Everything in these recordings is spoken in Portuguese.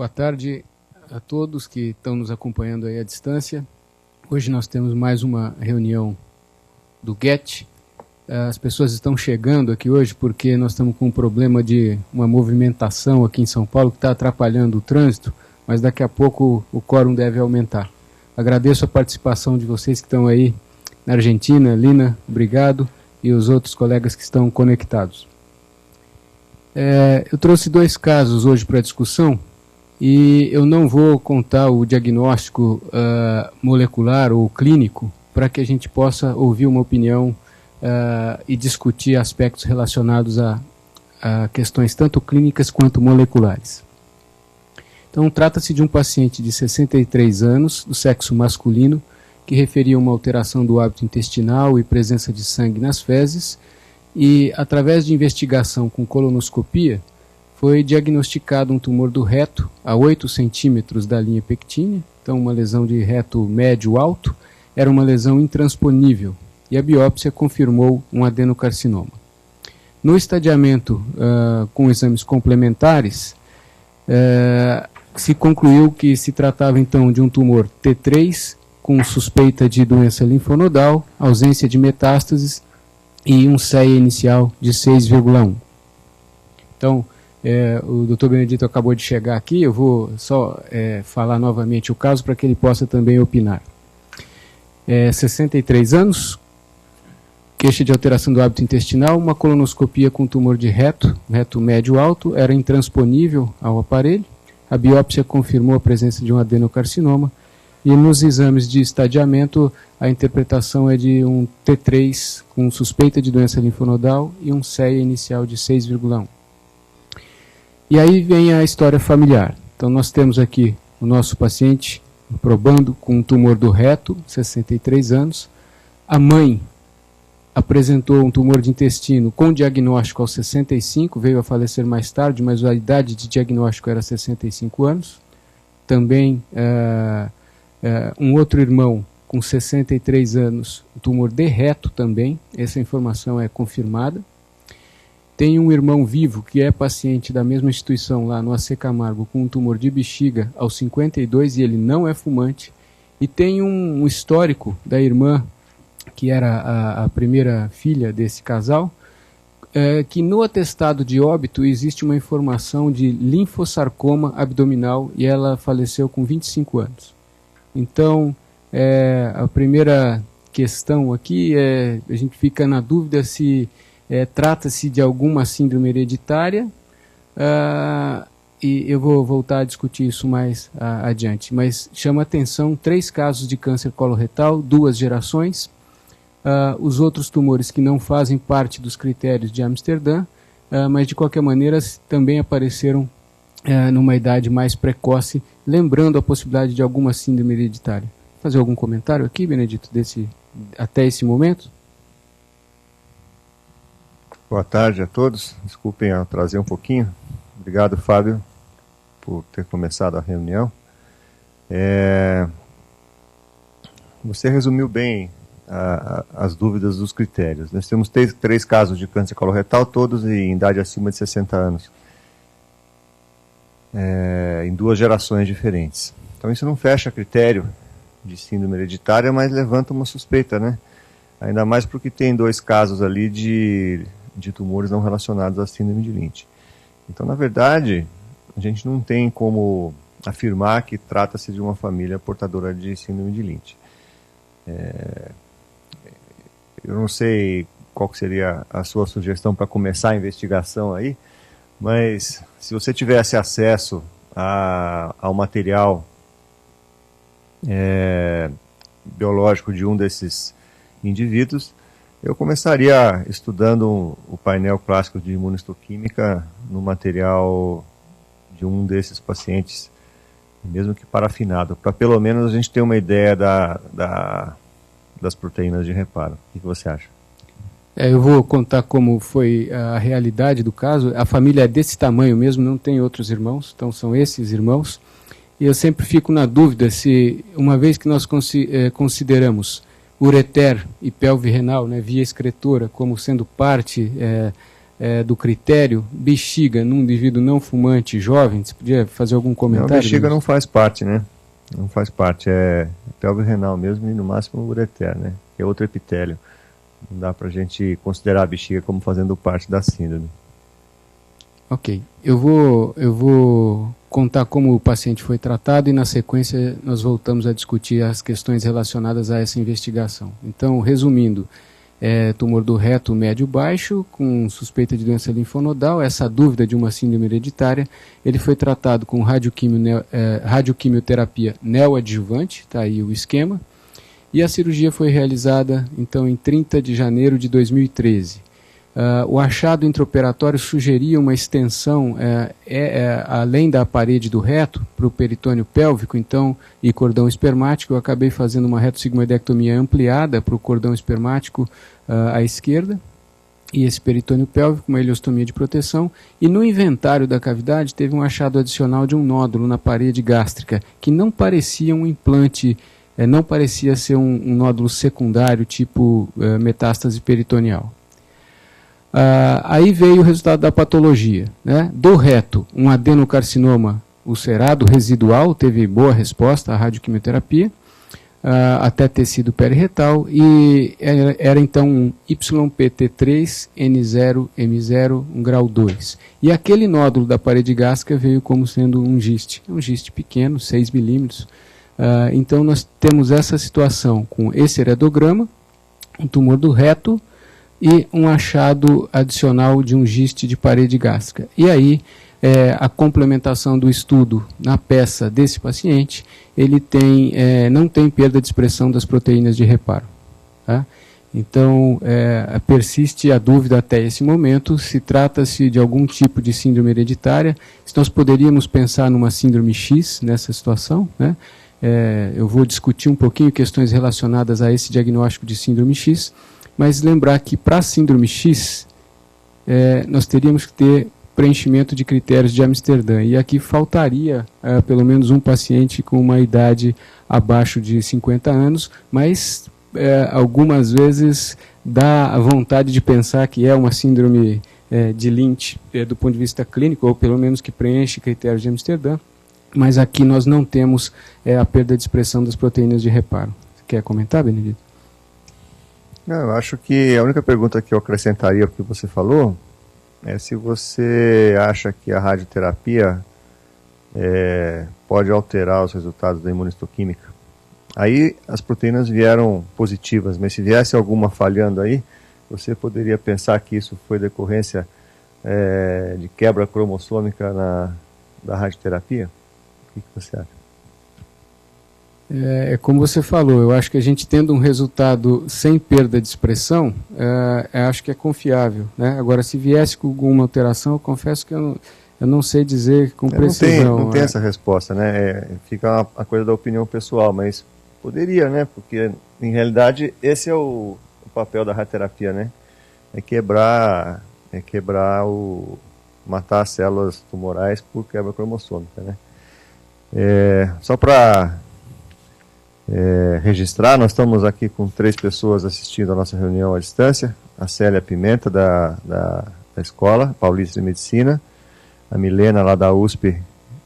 Boa tarde a todos que estão nos acompanhando aí à distância. Hoje nós temos mais uma reunião do GET. As pessoas estão chegando aqui hoje porque nós estamos com um problema de uma movimentação aqui em São Paulo que está atrapalhando o trânsito, mas daqui a pouco o quórum deve aumentar. Agradeço a participação de vocês que estão aí na Argentina. Lina, obrigado, e os outros colegas que estão conectados. Eu trouxe 2 casos hoje para discussão e eu não vou contar o diagnóstico molecular ou clínico para que a gente possa ouvir uma opinião e discutir aspectos relacionados a questões tanto clínicas quanto moleculares. Então, trata-se de um paciente de 63 anos, do sexo masculino, que referia uma alteração do hábito intestinal e presença de sangue nas fezes, e, através de investigação com colonoscopia, foi diagnosticado um tumor do reto a 8 centímetros da linha pectínea, então uma lesão de reto médio-alto, era uma lesão intransponível, e a biópsia confirmou um adenocarcinoma. No estadiamento com exames complementares, se concluiu que se tratava então de um tumor T3 com suspeita de doença linfonodal, ausência de metástases e um CEA inicial de 6,1. Então, o Dr. Benedito acabou de chegar aqui, eu vou só falar novamente o caso para que ele possa também opinar. 63 anos, queixa de alteração do hábito intestinal, uma colonoscopia com tumor de reto médio-alto, era intransponível ao aparelho, a biópsia confirmou a presença de um adenocarcinoma, e nos exames de estadiamento a interpretação é de um T3 com suspeita de doença linfonodal e um CEA inicial de 6,1. E aí vem a história familiar. Então nós temos aqui o nosso paciente probando com um tumor do reto, 63 anos. A mãe apresentou um tumor de intestino com diagnóstico aos 65, veio a falecer mais tarde, mas a idade de diagnóstico era 65 anos. Também um outro irmão com 63 anos, um tumor de reto também, essa informação é confirmada. Tem um irmão vivo que é paciente da mesma instituição lá no AC Camargo com um tumor de bexiga aos 52 e ele não é fumante. E tem um histórico da irmã, que era a primeira filha desse casal, que no atestado de óbito existe uma informação de linfossarcoma abdominal e ela faleceu com 25 anos. Então, a primeira questão aqui a gente fica na dúvida se trata-se de alguma síndrome hereditária, e eu vou voltar a discutir isso mais adiante. Mas chama atenção 3 casos de câncer coloretal, 2 gerações, os outros tumores que não fazem parte dos critérios de Amsterdã, mas de qualquer maneira também apareceram numa idade mais precoce, lembrando a possibilidade de alguma síndrome hereditária. Fazer algum comentário aqui, Benedito, até esse momento? Boa tarde a todos. Desculpem atrasar um pouquinho. Obrigado, Fábio, por ter começado a reunião. Você resumiu bem as dúvidas dos critérios. Nós temos 3 casos de câncer coloretal, todos em idade acima de 60 anos. Em 2 gerações diferentes. Então isso não fecha critério de síndrome hereditária, mas levanta uma suspeita, né? Ainda mais porque tem 2 casos ali de tumores não relacionados à síndrome de Lynch. Então, na verdade, a gente não tem como afirmar que trata-se de uma família portadora de síndrome de Lynch. Eu não sei qual seria a sua sugestão para começar a investigação aí, mas se você tivesse acesso ao material biológico de um desses indivíduos, eu começaria estudando o painel clássico de imunistoquímica no material de um desses pacientes, mesmo que parafinado, para pelo menos a gente ter uma ideia das proteínas de reparo. O que você acha? Eu vou contar como foi a realidade do caso. A família é desse tamanho mesmo, não tem outros irmãos, então são esses irmãos. E eu sempre fico na dúvida se, uma vez que nós consideramos ureter e pelve renal, né, via excretora, como sendo parte do critério bexiga num indivíduo não fumante jovem? Você podia fazer algum comentário? Não, bexiga não faz parte, né? Não faz parte, é pelve renal mesmo e no máximo o ureter, né? Que é outro epitélio. Não dá pra gente considerar a bexiga como fazendo parte da síndrome. Ok, eu vou contar como o paciente foi tratado e na sequência nós voltamos a discutir as questões relacionadas a essa investigação. Então, resumindo, tumor do reto médio-baixo com suspeita de doença linfonodal, essa dúvida de uma síndrome hereditária, ele foi tratado com radioquimioterapia neoadjuvante, está aí o esquema, e a cirurgia foi realizada então em 30 de janeiro de 2013. O achado intraoperatório sugeria uma extensão além da parede do reto para o peritônio pélvico então, e cordão espermático. Eu acabei fazendo uma retossigmoidectomia ampliada para o cordão espermático à esquerda e esse peritônio pélvico, uma ileostomia de proteção, e no inventário da cavidade teve um achado adicional de um nódulo na parede gástrica que não parecia um implante, não parecia ser um nódulo secundário tipo metástase peritoneal. Aí veio o resultado da patologia, né? Do reto, um adenocarcinoma ulcerado residual, teve boa resposta à radioquimioterapia, até tecido periretal, e era então um YPT3N0M0, um grau 2. E aquele nódulo da parede gástrica veio como sendo um giste pequeno, 6 milímetros. Então nós temos essa situação com esse heredograma, um tumor do reto, e um achado adicional de um giste de parede gástrica. E aí, a complementação do estudo na peça desse paciente, ele não tem perda de expressão das proteínas de reparo. Tá? Então, persiste a dúvida até esse momento se trata-se de algum tipo de síndrome hereditária, se nós poderíamos pensar numa síndrome X nessa situação, né? Eu vou discutir um pouquinho questões relacionadas a esse diagnóstico de síndrome X, mas lembrar que para a síndrome X, nós teríamos que ter preenchimento de critérios de Amsterdã. E aqui faltaria pelo menos um paciente com uma idade abaixo de 50 anos, mas algumas vezes dá a vontade de pensar que é uma síndrome de Lynch do ponto de vista clínico, ou pelo menos que preenche critérios de Amsterdã, mas aqui nós não temos a perda de expressão das proteínas de reparo. Você quer comentar, Benedito? Não, eu acho que a única pergunta que eu acrescentaria ao que você falou é se você acha que a radioterapia pode alterar os resultados da imunistoquímica. Aí as proteínas vieram positivas, mas se viesse alguma falhando aí, você poderia pensar que isso foi decorrência de quebra cromossômica da radioterapia? O que você acha? Como você falou, eu acho que a gente tendo um resultado sem perda de expressão, acho que é confiável, né? Agora, se viesse com alguma alteração, eu confesso que eu não sei dizer com precisão. Não tem essa resposta, né? Fica a coisa da opinião pessoal, mas poderia, né? Porque, em realidade, esse é o papel da radioterapia, né? Matar as células tumorais por quebra cromossômica, né? Só para registrar, nós estamos aqui com 3 pessoas assistindo a nossa reunião à distância: a Célia Pimenta, da Escola Paulista de Medicina, a Milena, lá da USP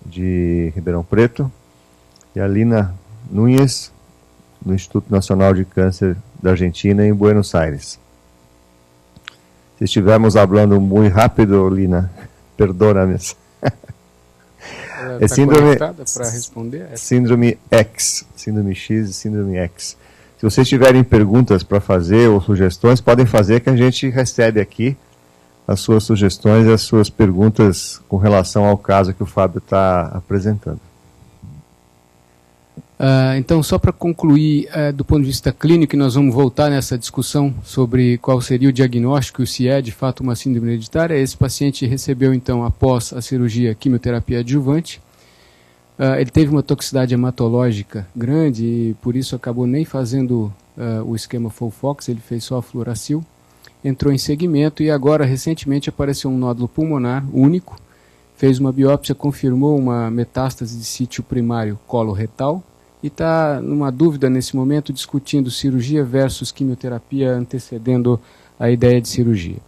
de Ribeirão Preto, e a Lina Núñez, do Instituto Nacional de Câncer da Argentina, em Buenos Aires. Se estivermos falando muito rápido, Lina, perdona-me. Está conectada para responder? Síndrome X, síndrome X e síndrome X. Se vocês tiverem perguntas para fazer ou sugestões, podem fazer, que a gente recebe aqui as suas sugestões e as suas perguntas com relação ao caso que o Fábio está apresentando. Então, só para concluir, do ponto de vista clínico, nós vamos voltar nessa discussão sobre qual seria o diagnóstico, se é de fato uma síndrome hereditária. Esse paciente recebeu, então, após a cirurgia, quimioterapia adjuvante. Ele teve uma toxicidade hematológica grande e, por isso, acabou nem fazendo o esquema FOLFOX, ele fez só a fluoracil. Entrou em segmento e agora, recentemente, apareceu um nódulo pulmonar único. Fez uma biópsia, confirmou uma metástase de sítio primário coloretal. E está numa dúvida nesse momento, discutindo cirurgia versus quimioterapia, antecedendo a ideia de cirurgia.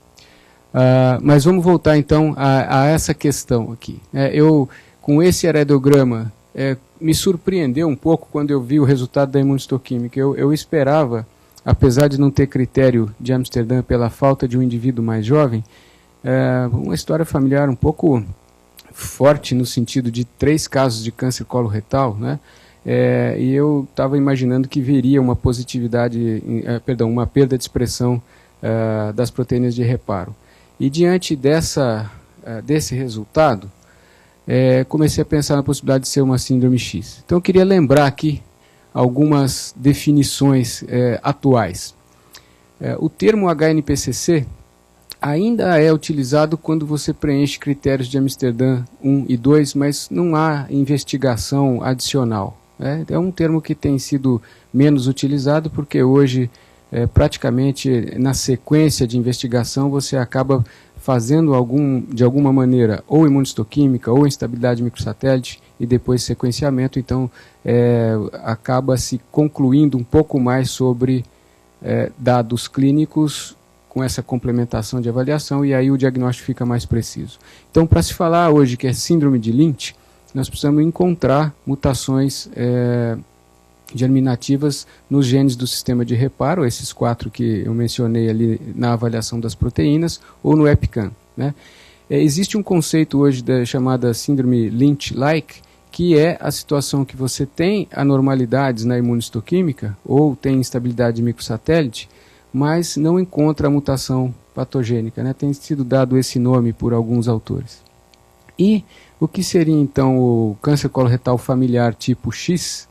Mas vamos voltar então a essa questão aqui. Eu, com esse heredograma, me surpreendeu um pouco quando eu vi o resultado da imunistoquímica. Eu esperava, apesar de não ter critério de Amsterdã pela falta de um indivíduo mais jovem, uma história familiar um pouco forte no sentido de 3 casos de câncer coloretal, né? E eu estava imaginando que viria uma positividade, uma perda de expressão das proteínas de reparo. E diante desse resultado, comecei a pensar na possibilidade de ser uma síndrome X. Então eu queria lembrar aqui algumas definições atuais. O termo HNPCC ainda é utilizado quando você preenche critérios de Amsterdã 1 e 2, mas não há investigação adicional. É um termo que tem sido menos utilizado porque hoje, praticamente na sequência de investigação, você acaba fazendo de alguma maneira ou imunistoquímica ou instabilidade microsatélite e depois sequenciamento, então acaba se concluindo um pouco mais sobre dados clínicos com essa complementação de avaliação e aí o diagnóstico fica mais preciso. Então, para se falar hoje que é síndrome de Lynch, nós precisamos encontrar mutações germinativas nos genes do sistema de reparo, esses 4 que eu mencionei ali na avaliação das proteínas, ou no EpiCAM, né? Existe um conceito hoje chamada síndrome Lynch-like, que é a situação que você tem anormalidades na imunistoquímica, ou tem instabilidade microsatélite, mas não encontra a mutação patogênica, né? Tem sido dado esse nome por alguns autores. E o que seria então o câncer coloretal familiar tipo X?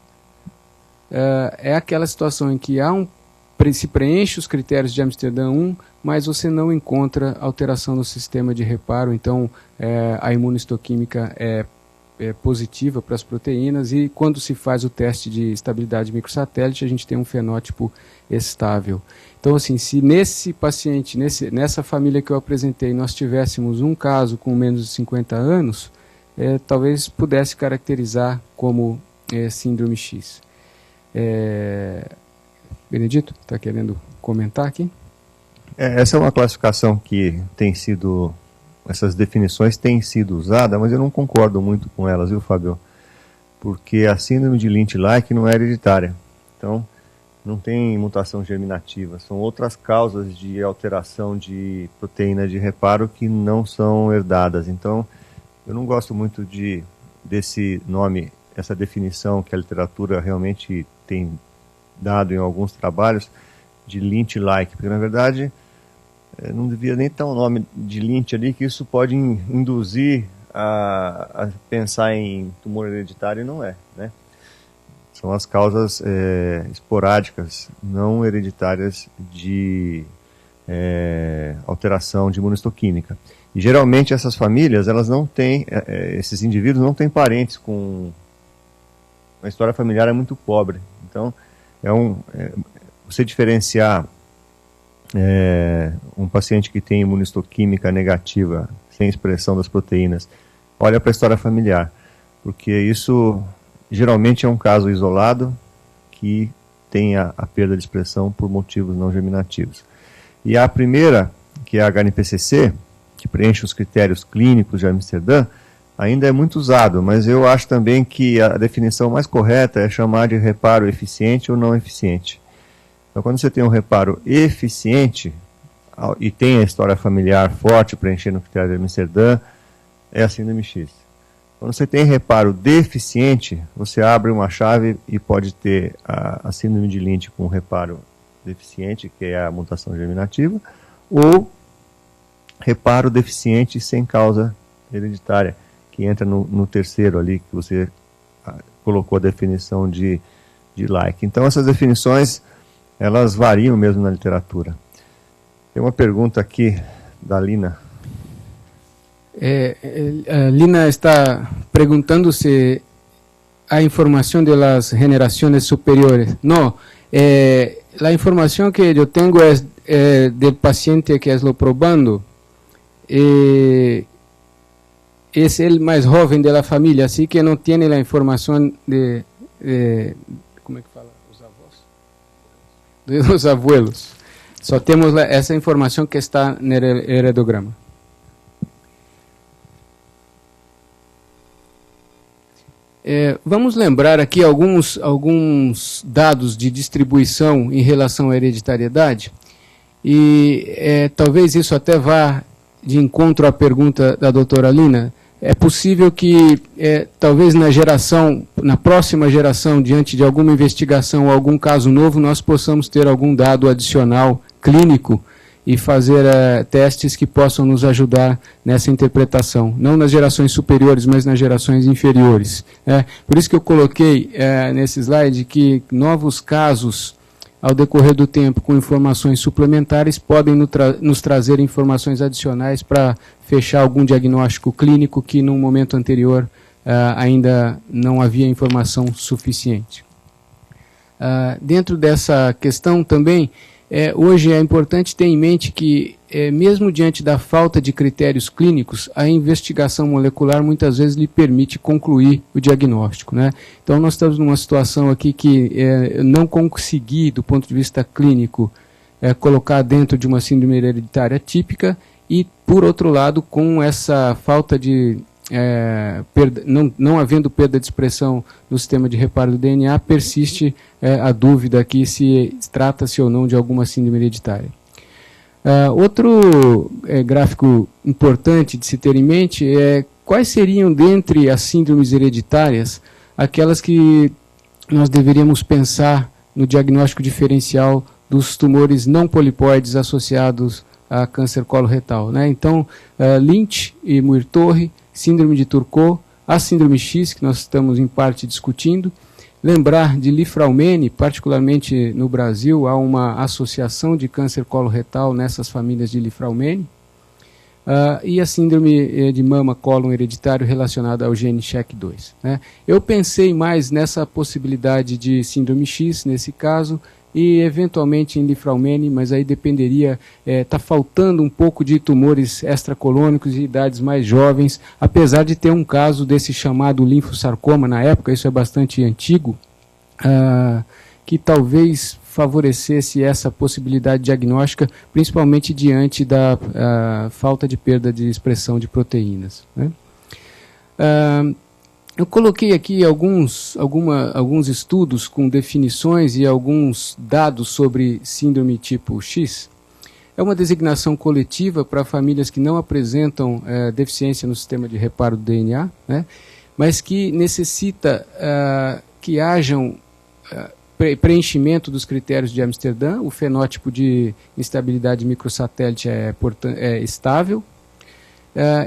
É aquela situação em que se preenche os critérios de Amsterdã 1, mas você não encontra alteração no sistema de reparo, então a imunistoquímica é positiva para as proteínas e quando se faz o teste de estabilidade microsatélite a gente tem um fenótipo estável. Então assim, se nesse paciente, nessa família que eu apresentei, nós tivéssemos um caso com menos de 50 anos, talvez pudesse caracterizar como síndrome X. Benedito, está querendo comentar aqui? Essa é uma classificação que essas definições têm sido usadas, mas eu não concordo muito com elas, viu, Fábio? Porque a síndrome de Lynch-like não é hereditária. Então, não tem mutação germinativa. São outras causas de alteração de proteína de reparo que não são herdadas. Então, eu não gosto muito desse nome, essa definição que a literatura realmente tem dado em alguns trabalhos, de Lynch-like, porque, na verdade, não devia nem estar o nome de Lynch ali, que isso pode induzir a pensar em tumor hereditário, e não é, né? São as causas esporádicas, não hereditárias de alteração de imunistoquímica. E geralmente essas famílias, elas não têm, esses indivíduos não têm parentes com... A história familiar é muito pobre. Então, você diferenciar um paciente que tem imunistoquímica negativa, sem expressão das proteínas, olha para a história familiar, porque isso geralmente é um caso isolado que tem a perda de expressão por motivos não germinativos. E a primeira, que é a HNPCC, que preenche os critérios clínicos de Amsterdã, ainda é muito usado, mas eu acho também que a definição mais correta é chamar de reparo eficiente ou não eficiente. Então, quando você tem um reparo eficiente e tem a história familiar forte preenchendo o critério de Amsterdã, é a síndrome X. Quando você tem reparo deficiente, você abre uma chave e pode ter a síndrome de Lynch com reparo deficiente, que é a mutação germinativa, ou reparo deficiente sem causa hereditária, que entra no terceiro ali, que você colocou a definição de like. Então, essas definições, elas variam mesmo na literatura. Tem uma pergunta aqui da Lina. Lina está perguntando se a informação das generações superiores. Não, a informação que eu tenho é do paciente que estou probando. Es el más joven de la familia, así que no tiene la información ¿cómo es que fala? Los avós? De los abuelos. Só temos essa informação que está no heredograma. Vamos lembrar aqui alguns dados de distribuição em relação à hereditariedade, e talvez isso até vá de encontro à pergunta da doutora Lina. É possível que, talvez na próxima geração, diante de alguma investigação ou algum caso novo, nós possamos ter algum dado adicional clínico e fazer testes que possam nos ajudar nessa interpretação. Não nas gerações superiores, mas nas gerações inferiores. Por isso que eu coloquei nesse slide que novos casos, ao decorrer do tempo, com informações suplementares, podem nos trazer informações adicionais para fechar algum diagnóstico clínico que, num momento anterior, ainda não havia informação suficiente. Dentro dessa questão também, hoje é importante ter em mente que, mesmo diante da falta de critérios clínicos, a investigação molecular muitas vezes lhe permite concluir o diagnóstico, né? Então, nós estamos numa situação aqui que não consegui, do ponto de vista clínico, colocar dentro de uma síndrome hereditária típica e, por outro lado, com essa falta de não havendo perda de expressão no sistema de reparo do DNA, persiste a dúvida aqui se trata-se ou não de alguma síndrome hereditária. Outro gráfico importante de se ter em mente é quais seriam, dentre as síndromes hereditárias, aquelas que nós deveríamos pensar no diagnóstico diferencial dos tumores não polipóides associados a câncer coloretal, né? Então, Lynch e Muir-Torre, síndrome de Turcot, a síndrome X, que nós estamos em parte discutindo. Lembrar de Li-Fraumeni, particularmente no Brasil, há uma associação de câncer coloretal nessas famílias de Li-Fraumeni. E a síndrome de mama-cólon hereditário relacionada ao gene SHEC2. Né? Eu pensei mais nessa possibilidade de síndrome X, nesse caso, e eventualmente em Li-Fraumeni, mas aí dependeria, está faltando um pouco de tumores extracolônicos e idades mais jovens, apesar de ter um caso desse chamado linfosarcoma na época, isso é bastante antigo, que talvez favorecesse essa possibilidade diagnóstica, principalmente diante da falta de perda de expressão de proteínas. Né? Eu coloquei aqui alguns estudos com definições e alguns dados sobre síndrome tipo X. É uma designação coletiva para famílias que não apresentam deficiência no sistema de reparo do DNA, né, mas que necessita que hajam preenchimento dos critérios de Amsterdã. O fenótipo de instabilidade microsatélite é estável.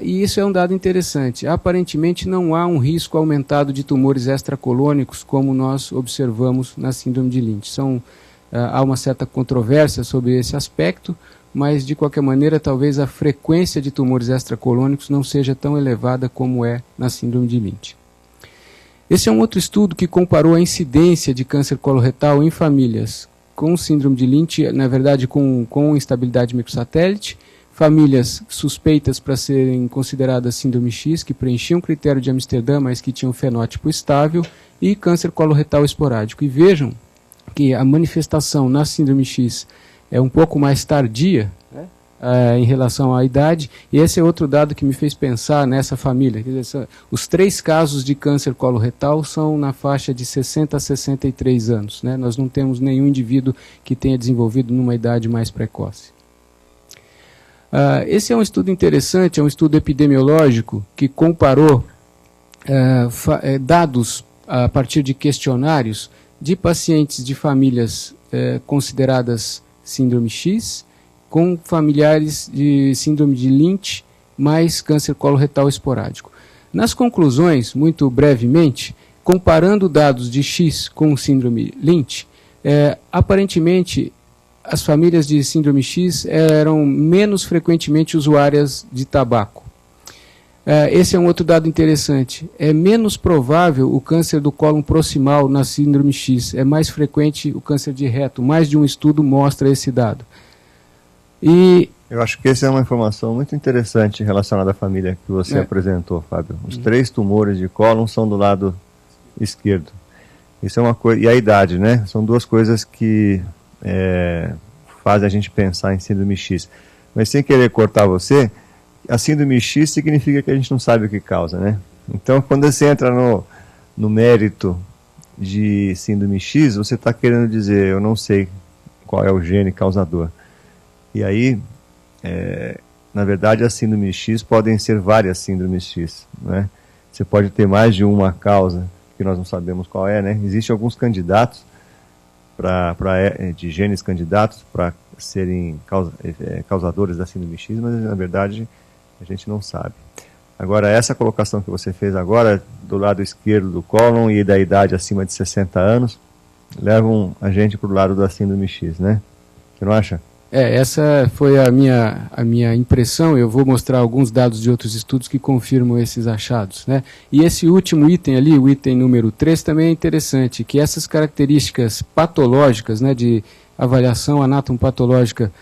E isso é um dado interessante. Aparentemente não há um risco aumentado de tumores extracolônicos como nós observamos na síndrome de Lynch. Há uma certa controvérsia sobre esse aspecto, mas de qualquer maneira talvez a frequência de tumores extracolônicos não seja tão elevada como é na síndrome de Lynch. Esse é um outro estudo que comparou a incidência de câncer coloretal em famílias com síndrome de Lynch, na verdade com instabilidade microsatélite, famílias suspeitas para serem consideradas síndrome X, que preenchiam o critério de Amsterdã, mas que tinham fenótipo estável, e câncer coloretal esporádico. E vejam que a manifestação na síndrome X é um pouco mais tardia, né, em relação à idade, e esse é outro dado que me fez pensar nessa família. Quer dizer, os 3 casos de câncer coloretal são na faixa de 60 a 63 anos. Né? Nós não temos nenhum indivíduo que tenha desenvolvido numa idade mais precoce. Esse é um estudo interessante, é um estudo epidemiológico que comparou dados a partir de questionários de pacientes de famílias consideradas síndrome X com familiares de síndrome de Lynch mais câncer coloretal esporádico. Nas conclusões, muito brevemente, comparando dados de X com síndrome Lynch, aparentemente as famílias de síndrome X eram menos frequentemente usuárias de tabaco. Esse é um outro dado interessante. É menos provável o câncer do cólon proximal na síndrome X. É mais frequente o câncer de reto. Mais de um estudo mostra esse dado. Eu acho que essa é uma informação muito interessante relacionada à família que você apresentou, Fábio. Os 3 tumores de cólon são do lado esquerdo. Isso é uma coisa. E a idade, né? São 2 coisas que fazem a gente pensar em síndrome X. Mas sem querer cortar você, a síndrome X significa que a gente não sabe o que causa, né? Então, quando você entra no mérito de síndrome X, você está querendo dizer, eu não sei qual é o gene causador. E aí, na verdade, as síndromes X podem ser várias síndromes X, né? Você pode ter mais de uma causa, que nós não sabemos qual é, né? Existem alguns candidatos, de genes candidatos para serem causadores da síndrome X, mas na verdade a gente não sabe. Agora, essa colocação que você fez agora, do lado esquerdo do cólon e da idade acima de 60 anos, levam a gente para o lado da síndrome X, né? Você não acha? Essa foi a minha impressão. Eu vou mostrar alguns dados de outros estudos que confirmam esses achados, né? E esse último item ali, o item número 3, também é interessante, que essas características patológicas, né, de avaliação anatomopatológica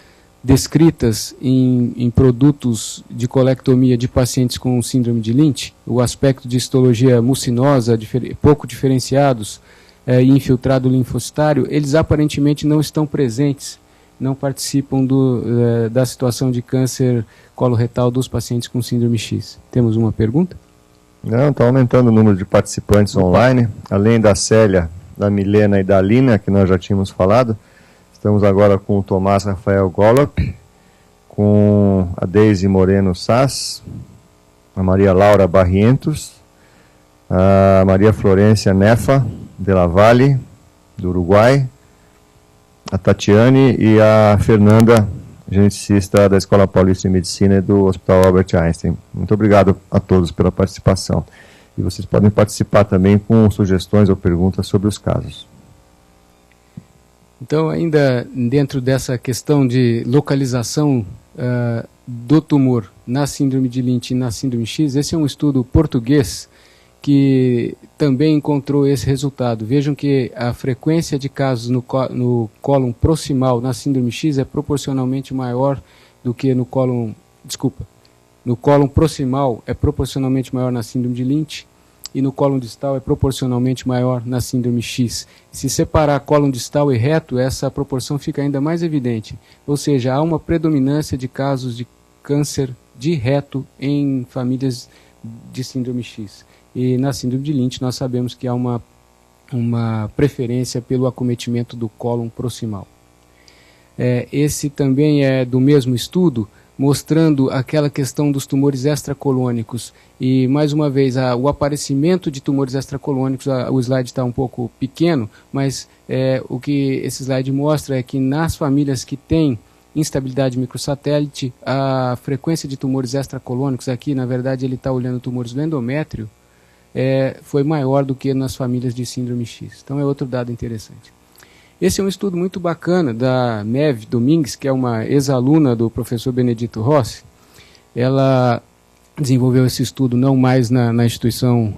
descritas em produtos de colectomia de pacientes com síndrome de Lynch, o aspecto de histologia mucinosa, pouco diferenciados e infiltrado linfocitário, eles aparentemente não estão presentes, não participam da situação de câncer coloretal dos pacientes com síndrome X. Temos uma pergunta? Não, está aumentando o número de participantes online, além da Célia, da Milena e da Lina, que nós já tínhamos falado. Estamos agora com o Tomás Rafael Golop, com a Deise Moreno Sass, a Maria Laura Barrientos, a Maria Florência Nefa, de la Valle, do Uruguai, a Tatiane e a Fernanda, geneticista da Escola Paulista de Medicina e do Hospital Albert Einstein. Muito obrigado a todos pela participação. E vocês podem participar também com sugestões ou perguntas sobre os casos. Então, ainda dentro dessa questão de localização do tumor na síndrome de Lynch e na síndrome X, esse é um estudo português que também encontrou esse resultado. Vejam que a frequência de casos no cólon proximal na síndrome X é proporcionalmente maior do que no cólon proximal é proporcionalmente maior na síndrome de Lynch e no cólon distal é proporcionalmente maior na síndrome X. Se separar cólon distal e reto, essa proporção fica ainda mais evidente. Ou seja, há uma predominância de casos de câncer de reto em famílias de síndrome X. E na síndrome de Lynch nós sabemos que há uma preferência pelo acometimento do cólon proximal. Esse também é do mesmo estudo, mostrando aquela questão dos tumores extracolônicos. E, mais uma vez, o aparecimento de tumores extracolônicos, o slide está um pouco pequeno, mas o que esse slide mostra é que nas famílias que têm instabilidade microsatélite, a frequência de tumores extracolônicos, aqui na verdade ele está olhando tumores do endométrio, foi maior do que nas famílias de síndrome X. Então é outro dado interessante. Esse é um estudo muito bacana da Neve Domingues, que é uma ex-aluna do professor Benedito Rossi. Ela desenvolveu esse estudo não mais na instituição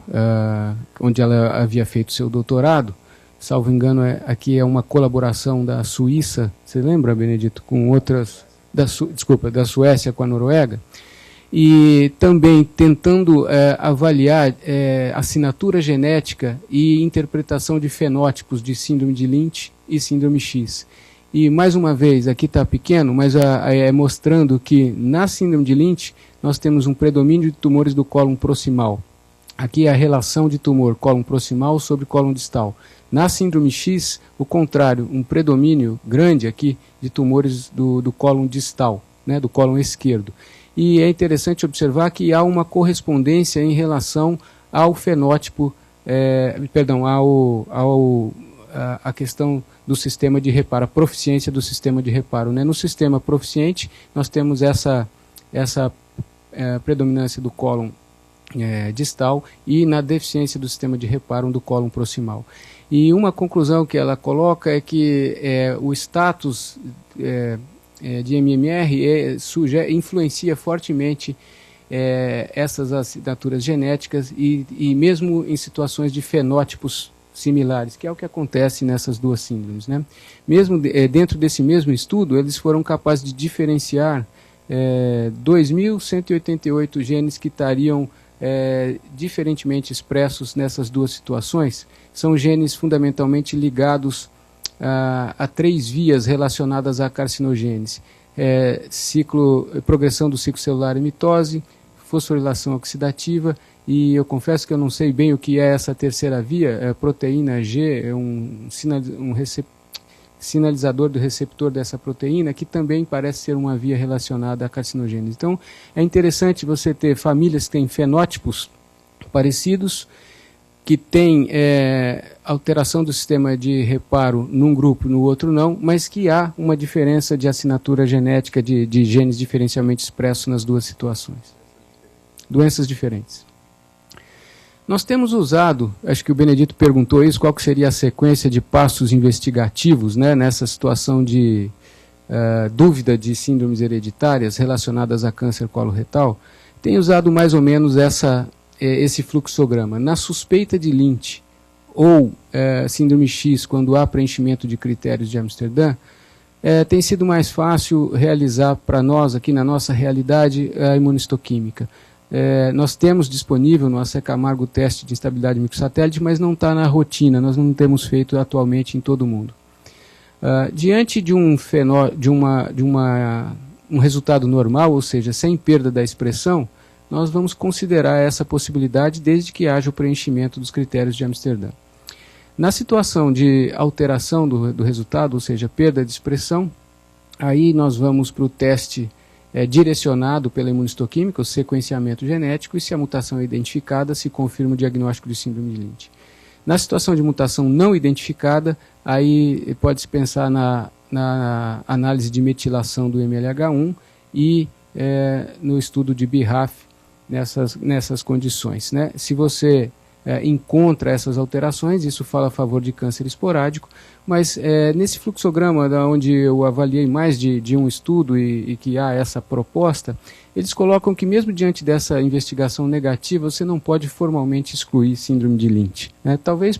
onde ela havia feito seu doutorado. Salvo engano, aqui é uma colaboração da Suíça, você lembra, Benedito, com outras, da Suécia com a Noruega, e também tentando avaliar assinatura genética e interpretação de fenótipos de síndrome de Lynch e síndrome X. E, mais uma vez, aqui está pequeno, mas mostrando que na síndrome de Lynch nós temos um predomínio de tumores do cólon proximal. Aqui é a relação de tumor cólon proximal sobre cólon distal. Na síndrome X, o contrário, um predomínio grande aqui de tumores do cólon distal, né, do cólon esquerdo. E é interessante observar que há uma correspondência em relação ao fenótipo, a questão do sistema de reparo, a proficiência do sistema de reparo, né? No sistema proficiente, nós temos essa predominância do cólon distal e na deficiência do sistema de reparo do cólon proximal. E uma conclusão que ela coloca é que o status de MMR influencia fortemente essas assinaturas genéticas e mesmo em situações de fenótipos similares, que é o que acontece nessas duas síndromes, né? Mesmo dentro desse mesmo estudo, eles foram capazes de diferenciar 2.188 genes que estariam diferentemente expressos nessas duas situações. São genes fundamentalmente ligados a 3 vias relacionadas à carcinogênese. Progressão do ciclo celular e mitose, fosforilação oxidativa, e eu confesso que eu não sei bem o que é essa terceira via, proteína G, é um sinalizador do receptor dessa proteína, que também parece ser uma via relacionada à carcinogênese. Então, é interessante você ter famílias que têm fenótipos parecidos, que têm alteração do sistema de reparo num grupo, no outro não, mas que há uma diferença de assinatura genética de genes diferencialmente expressos nas duas situações. Doenças diferentes. Nós temos usado, acho que o Benedito perguntou isso, qual que seria a sequência de passos investigativos, né, nessa situação de dúvida de síndromes hereditárias relacionadas a câncer coloretal. Tem usado mais ou menos esse fluxograma. Na suspeita de Lynch ou síndrome X, quando há preenchimento de critérios de Amsterdã, tem sido mais fácil realizar para nós, aqui na nossa realidade, a imunistoquímica. Nós temos disponível no AC Camargo o teste de instabilidade microsatélite, mas não está na rotina, nós não temos feito atualmente em todo o mundo. Diante de um resultado normal, ou seja, sem perda da expressão, nós vamos considerar essa possibilidade desde que haja o preenchimento dos critérios de Amsterdã. Na situação de alteração do resultado, ou seja, perda de expressão, aí nós vamos para o teste direcionado pela imunistoquímica, o sequenciamento genético, e se a mutação é identificada, se confirma o diagnóstico de síndrome de Lynch. Na situação de mutação não identificada, aí pode-se pensar na análise de metilação do MLH1 e no estudo de BRAF nessas condições, né? Se você encontra essas alterações, isso fala a favor de câncer esporádico, mas nesse fluxograma, onde eu avaliei mais de um estudo e que há essa proposta, eles colocam que mesmo diante dessa investigação negativa, você não pode formalmente excluir síndrome de Lynch, né? Talvez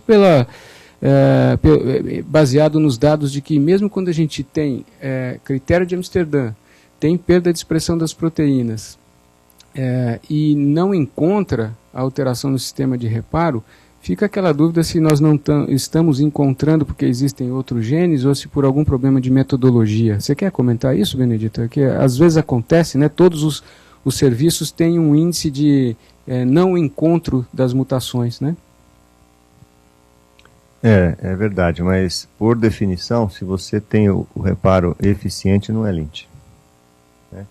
baseado nos dados de que mesmo quando a gente tem critério de Amsterdã, tem perda de expressão das proteínas, e não encontra a alteração no sistema de reparo, fica aquela dúvida se nós não estamos encontrando porque existem outros genes ou se por algum problema de metodologia. Você quer comentar isso, Benedito? Que às vezes acontece, né? Todos os serviços têm um índice de não encontro das mutações, né? É verdade, mas por definição, se você tem o reparo eficiente, não é Lynch. Né?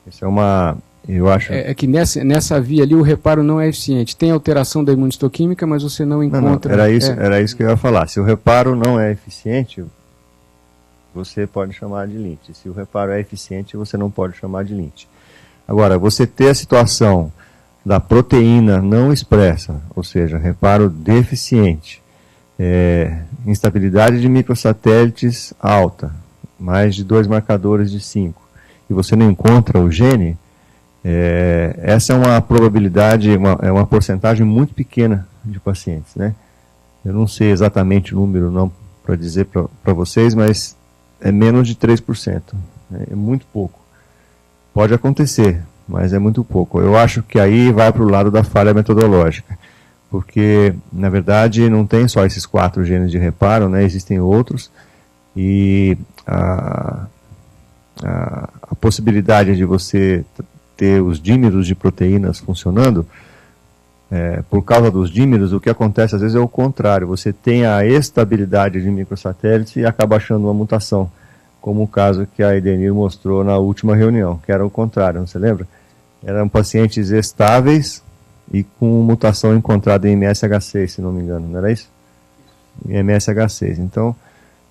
Isso é uma... Eu acho... que nessa via ali o reparo não é eficiente. Tem alteração da imunistoquímica, mas você não encontra... Não, era isso que eu ia falar. Se o reparo não é eficiente, você pode chamar de Lynch. Se o reparo é eficiente, você não pode chamar de Lynch. Agora, você ter a situação da proteína não expressa, ou seja, reparo deficiente, instabilidade de microsatélites alta, mais de 2 marcadores de 5, e você não encontra o gene, essa é uma probabilidade, é uma porcentagem muito pequena de pacientes, né? Eu não sei exatamente o número não para dizer para vocês, mas é menos de 3%, né? É muito pouco. Pode acontecer, mas é muito pouco. Eu acho que aí vai para o lado da falha metodológica, porque, na verdade, não tem só esses 4 genes de reparo, né? Existem outros, e a possibilidade de você ter os dímeros de proteínas funcionando, por causa dos dímeros, o que acontece às vezes é o contrário. Você tem a estabilidade de microsatélites e acaba achando uma mutação, como o caso que a Edenir mostrou na última reunião, que era o contrário, não se lembra? Eram pacientes estáveis e com mutação encontrada em MSH6, se não me engano, não era isso? Em MSH6. Então,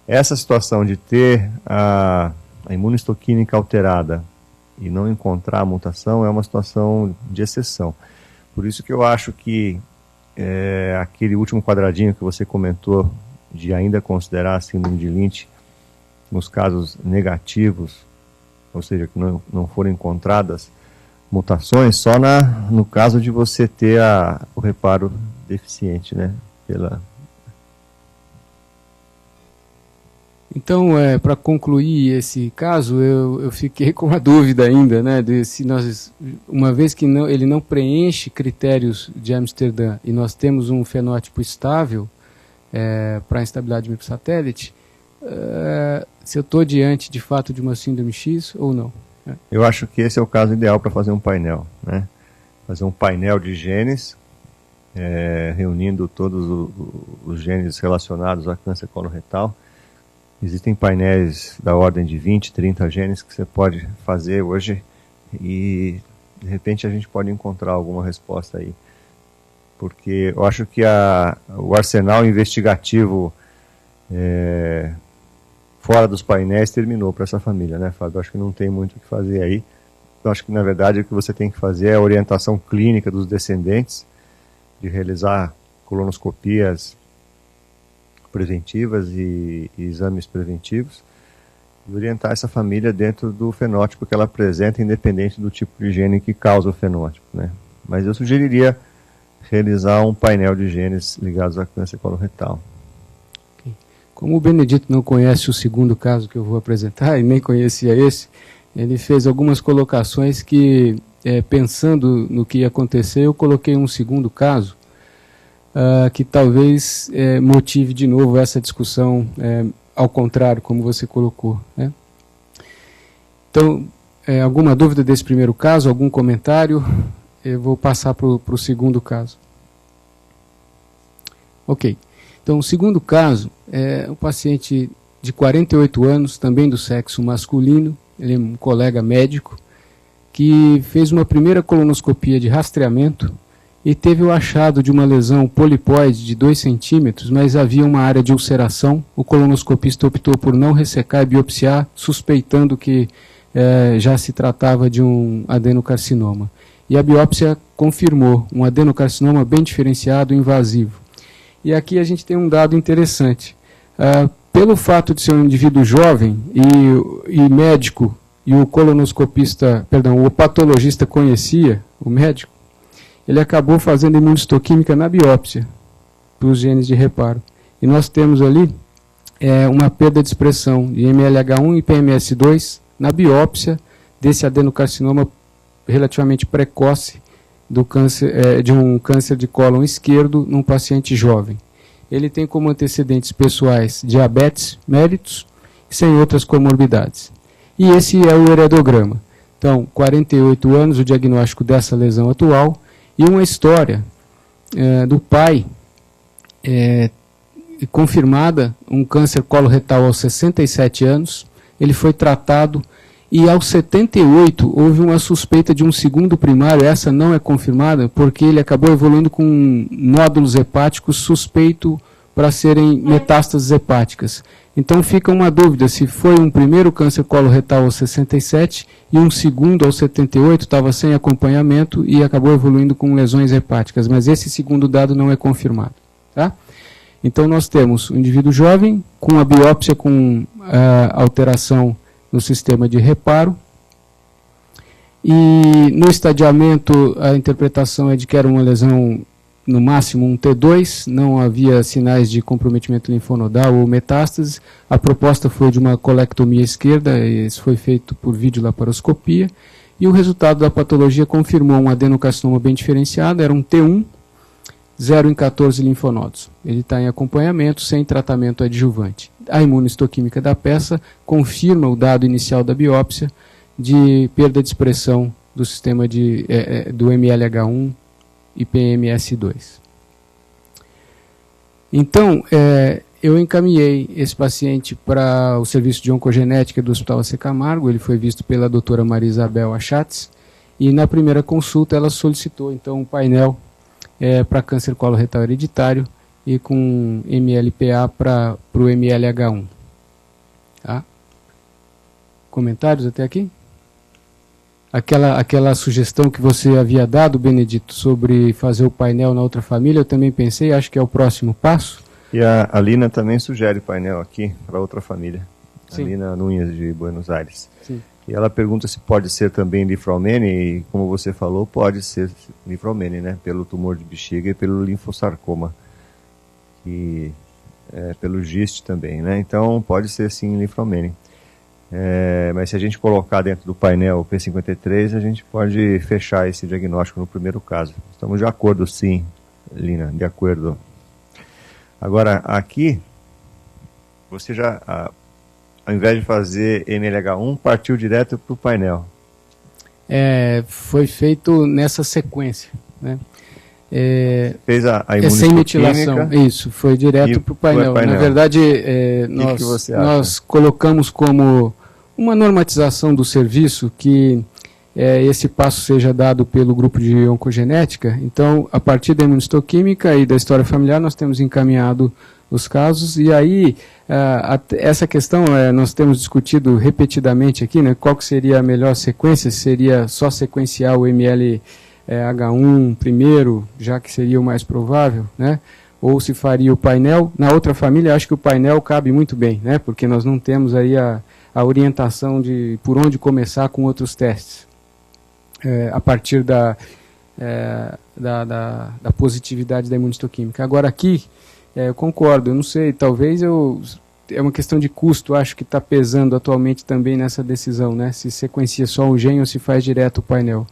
essa situação de ter a imunistoquímica alterada e não encontrar a mutação é uma situação de exceção. Por isso que eu acho que aquele último quadradinho que você comentou de ainda considerar a síndrome de Lynch nos casos negativos, ou seja, que não foram encontradas mutações, só no caso de você ter o reparo deficiente, né? Então, para concluir esse caso, eu fiquei com a dúvida ainda, né, de se nós, uma vez que ele não preenche critérios de Amsterdã e nós temos um fenótipo estável para a instabilidade de microsatélite, se eu estou diante de fato de uma síndrome X ou não. Eu acho que esse é o caso ideal para fazer um painel, né? Fazer um painel de genes, reunindo todos os genes relacionados a câncer coloretal. Existem painéis da ordem de 20, 30 genes que você pode fazer hoje e, de repente, a gente pode encontrar alguma resposta aí. Porque eu acho que o arsenal investigativo fora dos painéis terminou para essa família, né, Fábio? Eu acho que não tem muito o que fazer aí. Eu acho que, na verdade, o que você tem que fazer é a orientação clínica dos descendentes, de realizar colonoscopias preventivas e exames preventivos, e orientar essa família dentro do fenótipo que ela apresenta, independente do tipo de gene que causa o fenótipo, né? Mas eu sugeriria realizar um painel de genes ligados a câncer coloretal. Como o Benedito não conhece o segundo caso que eu vou apresentar, e nem conhecia esse, ele fez algumas colocações que, pensando no que ia acontecer, eu coloquei um segundo caso, que talvez motive de novo essa discussão, ao contrário, como você colocou, né? Então, alguma dúvida desse primeiro caso, algum comentário? Eu vou passar para o segundo caso. Ok. Então, o segundo caso é um paciente de 48 anos, também do sexo masculino, ele é um colega médico, que fez uma primeira colonoscopia de rastreamento e teve o achado de uma lesão polipoide de 2 centímetros, mas havia uma área de ulceração. O colonoscopista optou por não ressecar e biopsiar, suspeitando que já se tratava de um adenocarcinoma. E a biópsia confirmou um adenocarcinoma bem diferenciado e invasivo. E aqui a gente tem um dado interessante. Pelo fato de ser um indivíduo jovem e médico, e o o patologista conhecia o médico, ele acabou fazendo imunistoquímica na biópsia para os genes de reparo. E nós temos ali uma perda de expressão de MLH1 e PMS2 na biópsia desse adenocarcinoma relativamente precoce do câncer, de um câncer de cólon esquerdo num paciente jovem. Ele tem como antecedentes pessoais diabetes mellitus, sem outras comorbidades. E esse é o heredograma. Então, 48 anos, o diagnóstico dessa lesão atual, e uma história do pai confirmada, um câncer coloretal aos 67 anos, ele foi tratado e aos 78 houve uma suspeita de um segundo primário, essa não é confirmada, porque ele acabou evoluindo com nódulos hepáticos suspeito para serem metástases hepáticas. Então fica uma dúvida se foi um primeiro câncer coloretal aos 67 e um segundo aos 78, estava sem acompanhamento e acabou evoluindo com lesões hepáticas, mas esse segundo dado não é confirmado. Tá? Então nós temos um indivíduo jovem com a biópsia com alteração no sistema de reparo, e no estadiamento a interpretação é de que era uma lesão no máximo um T2, não havia sinais de comprometimento linfonodal ou metástase. A proposta foi de uma colectomia esquerda, isso foi feito por videolaparoscopia, e o resultado da patologia confirmou um adenocarcinoma bem diferenciado, era um T1, 0 em 14 linfonodos. Ele está em acompanhamento, sem tratamento adjuvante. A imunistoquímica da peça confirma o dado inicial da biópsia de perda de expressão do sistema do MLH1 e PMS2. Então, eu encaminhei esse paciente para o serviço de oncogenética do Hospital AC Camargo, ele foi visto pela doutora Maria Isabel Achatz, e na primeira consulta ela solicitou então um painel para câncer coloretal hereditário e com MLPA para o MLH1. Tá? Comentários até aqui? Aquela sugestão que você havia dado, Benedito, sobre fazer o painel na outra família, eu também pensei, acho que é o próximo passo. E a Lina também sugere painel aqui para outra família. Sim. A Lina Nunes, de Buenos Aires. Sim. E ela pergunta se pode ser também linfomene, e como você falou, pode ser linfomene, né? Pelo tumor de bexiga e pelo linfossarcoma. E pelo GIST também, né? Então pode ser sim linfomene. Mas se a gente colocar dentro do painel P53, a gente pode fechar esse diagnóstico no primeiro caso. Estamos de acordo, sim, Lina, de acordo. Agora, aqui, você já, ao invés de fazer MLH1, partiu direto para o painel. Foi feito nessa sequência, né? Fez a sem metilação, isso, foi direto para o painel. Na verdade, nós colocamos como uma normatização do serviço que esse passo seja dado pelo grupo de oncogenética. Então, a partir da imunistoquímica e da história familiar, nós temos encaminhado os casos, e aí essa questão nós temos discutido repetidamente aqui, né, qual que seria a melhor sequência, seria só sequenciar o MLH1 primeiro, já que seria o mais provável, né, ou se faria o painel. Na outra família, acho que o painel cabe muito bem, né, porque nós não temos aí a orientação de por onde começar com outros testes, a partir da positividade da imunistoquímica. Agora aqui, eu concordo, eu não sei, talvez é uma questão de custo, acho que está pesando atualmente também nessa decisão, né? Se sequencia só o gene ou se faz direto o painel.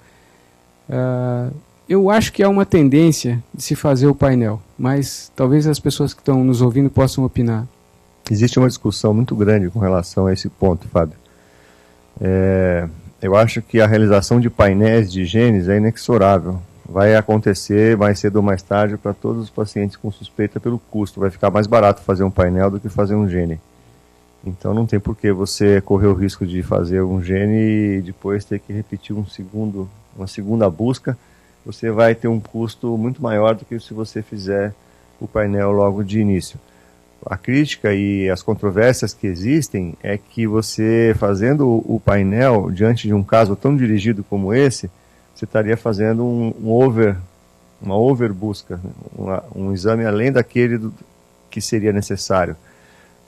Eu acho que há uma tendência de se fazer o painel, mas talvez as pessoas que estão nos ouvindo possam opinar. Existe uma discussão muito grande com relação a esse ponto, Fábio. Eu acho que a realização de painéis de genes é inexorável. Vai acontecer mais cedo ou mais tarde para todos os pacientes com suspeita pelo custo. Vai ficar mais barato fazer um painel do que fazer um gene. Então não tem por que você correr o risco de fazer um gene e depois ter que repetir uma segunda busca. Você vai ter um custo muito maior do que se você fizer o painel logo de início. A crítica e as controvérsias que existem é que você, fazendo o painel diante de um caso tão dirigido como esse, você estaria fazendo uma over busca, um exame além daquele que seria necessário.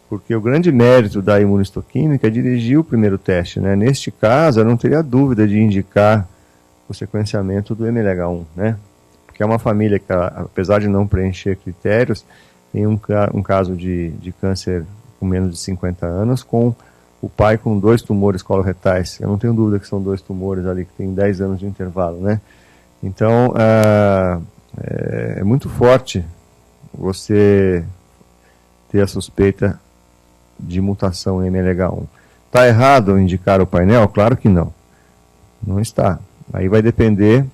Porque o grande mérito da imunistoquímica é dirigir o primeiro teste, né? Neste caso, eu não teria dúvida de indicar o sequenciamento do MLH1, né? Porque é uma família que, apesar de não preencher critérios, tem um caso de câncer com menos de 50 anos, com o pai com 2 tumores coloretais. Eu não tenho dúvida que são 2 tumores ali que tem 10 anos de intervalo, né? Então, é muito forte você ter a suspeita de mutação em MLH1. Está errado indicar o painel? Claro que não. Não está. Aí vai depender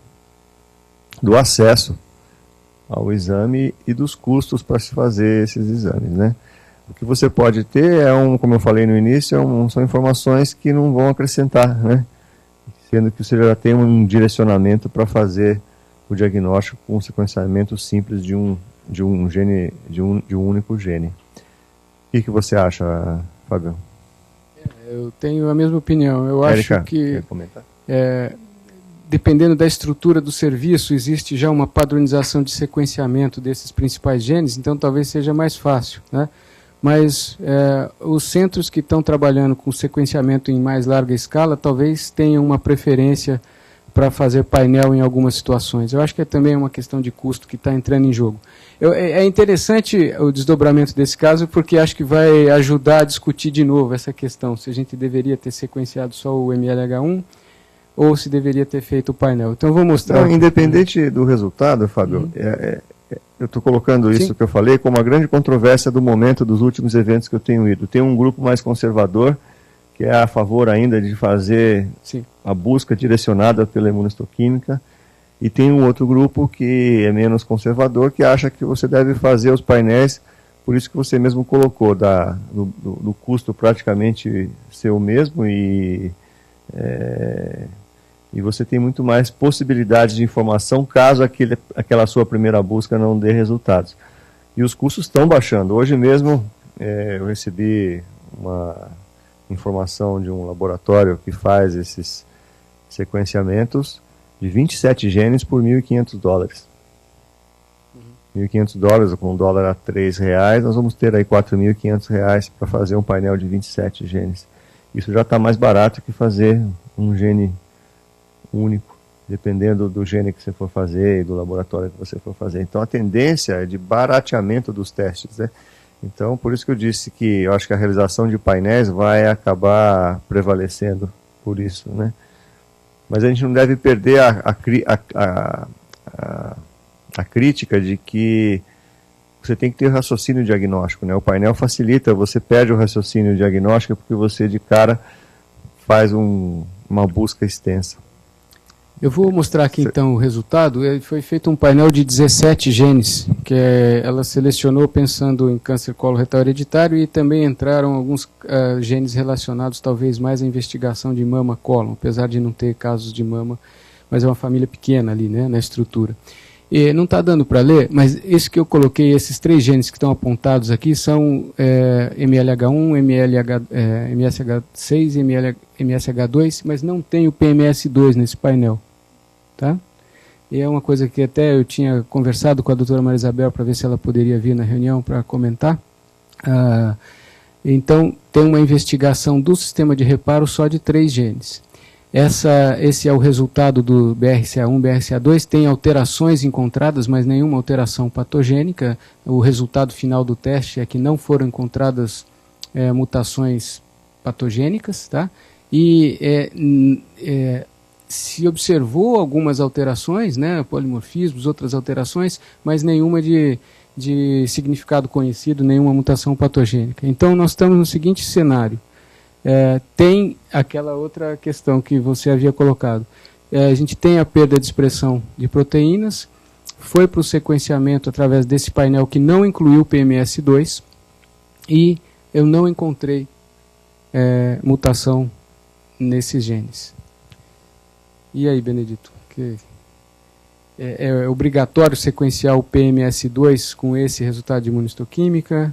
do acesso ao exame e dos custos para se fazer esses exames, né? O que você pode ter como eu falei no início, são informações que não vão acrescentar, né? Sendo que você já tem um direcionamento para fazer o diagnóstico com um sequenciamento simples de um único gene. O que você acha, Fábio? Eu tenho a mesma opinião. Eu Érica, acho que quer comentar? Dependendo da estrutura do serviço, existe já uma padronização de sequenciamento desses principais genes, então talvez seja mais fácil, né? Mas os centros que estão trabalhando com sequenciamento em mais larga escala talvez tenham uma preferência para fazer painel em algumas situações. Eu acho que também é uma questão de custo que está entrando em jogo. É interessante o desdobramento desse caso, porque acho que vai ajudar a discutir de novo essa questão, se a gente deveria ter sequenciado só o MLH1 ou se deveria ter feito o painel. Então eu vou mostrar... Independente do resultado, Fábio, eu estou colocando isso que eu falei como a grande controvérsia do momento dos últimos eventos que eu tenho ido. Tem um grupo mais conservador, que é a favor ainda de fazer a busca direcionada pela imunistoquímica, e tem um outro grupo que é menos conservador, que acha que você deve fazer os painéis, por isso que você mesmo colocou, do custo praticamente ser o mesmo, e você tem muito mais possibilidades de informação caso aquela sua primeira busca não dê resultados. E os custos estão baixando. Hoje mesmo eu recebi uma informação de um laboratório que faz esses sequenciamentos de 27 genes por $1.500. $1.500, com o dólar a R$3, nós vamos ter aí R$4.500 para fazer um painel de 27 genes. Isso já está mais barato que fazer um gene único, dependendo do gene que você for fazer e do laboratório que você for fazer. Então a tendência é de barateamento dos testes, né? Então por isso que eu disse que eu acho que a realização de painéis vai acabar prevalecendo por isso, né? Mas a gente não deve perder a crítica de que você tem que ter raciocínio diagnóstico, né? O painel facilita, você perde o raciocínio diagnóstico porque você de cara faz uma busca extensa. Eu vou mostrar aqui então o resultado. Foi feito um painel de 17 genes, que ela selecionou pensando em câncer coloretal hereditário, e também entraram alguns genes relacionados talvez mais à investigação de mama-cólon, apesar de não ter casos de mama, mas é uma família pequena ali, né, na estrutura. E não está dando para ler, mas esse que eu coloquei, esses 3 genes que estão apontados aqui, são MLH1, MSH6 e MSH2, mas não tem o PMS2 nesse painel. Tá? E é uma coisa que até eu tinha conversado com a doutora Maria Isabel para ver se ela poderia vir na reunião para comentar. Então, tem uma investigação do sistema de reparo só de 3 genes. Esse é o resultado do BRCA1, BRCA2, tem alterações encontradas, mas nenhuma alteração patogênica. O resultado final do teste é que não foram encontradas mutações patogênicas, tá? E se observou algumas alterações, né, polimorfismos, outras alterações, mas nenhuma de significado conhecido, nenhuma mutação patogênica. Então, nós estamos no seguinte cenário. Tem aquela outra questão que você havia colocado. A gente tem a perda de expressão de proteínas, foi para o sequenciamento através desse painel que não incluiu o PMS2, e eu não encontrei mutação nesses genes. E aí, Benedito? É obrigatório sequenciar o PMS2 com esse resultado de imunistoquímica?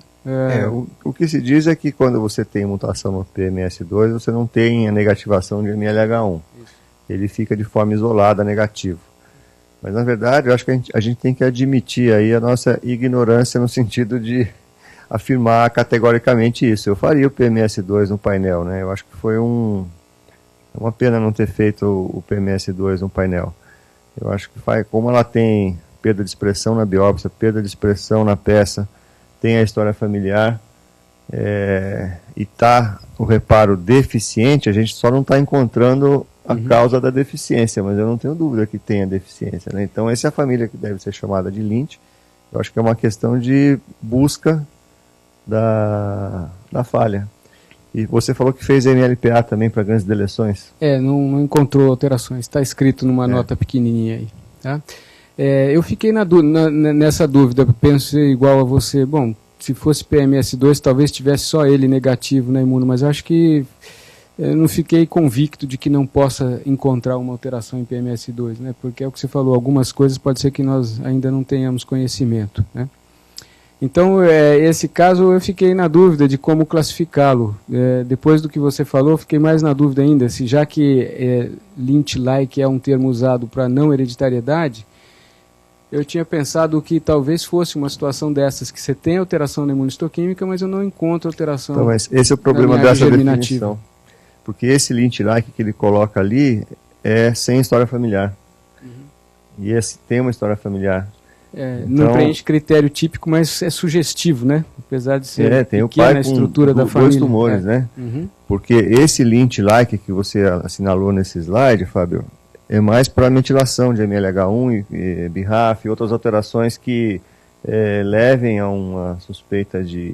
O que se diz é que quando você tem mutação no PMS2, você não tem a negativação de MLH1. Isso. Ele fica de forma isolada negativo. Mas, na verdade, eu acho que a gente tem que admitir aí a nossa ignorância no sentido de afirmar categoricamente isso. Eu faria o PMS2 no painel, né? Eu acho que foi uma pena não ter feito o PMS2 no painel. Eu acho que como ela tem perda de expressão na biópsia, perda de expressão na peça, tem a história familiar, e está o reparo deficiente, a gente só não está encontrando a causa da deficiência, mas eu não tenho dúvida que tem a deficiência, né? Então essa é a família que deve ser chamada de Lynch. Eu acho que é uma questão de busca da falha. E você falou que fez MLPA também para grandes deleções. Não encontrou alterações, está escrito numa nota pequenininha aí, tá? Eu fiquei nessa dúvida, pensei igual a você, bom, se fosse PMS2 talvez tivesse só ele negativo na imuno, mas acho que eu não fiquei convicto de que não possa encontrar uma alteração em PMS2, né? Porque é o que você falou, algumas coisas pode ser que nós ainda não tenhamos conhecimento, né? Então, esse caso eu fiquei na dúvida de como classificá-lo. Depois do que você falou, fiquei mais na dúvida ainda, se já que Lynch-like é um termo usado para não hereditariedade, eu tinha pensado que talvez fosse uma situação dessas, que você tem alteração na imunistoquímica, mas eu não encontro alteração. Então, mas esse é o problema dessa definição. Porque esse Lynch-like que ele coloca ali é sem história familiar. E esse tem uma história familiar. Então, não preenche critério típico, mas é sugestivo, né? Apesar de ser tem o pequena pai a estrutura da família. 2 tumores, né? Porque esse Lynch-like que você assinalou nesse slide, Fábio, é mais para metilação de MLH1 e BRAF e outras alterações que levem a uma suspeita de...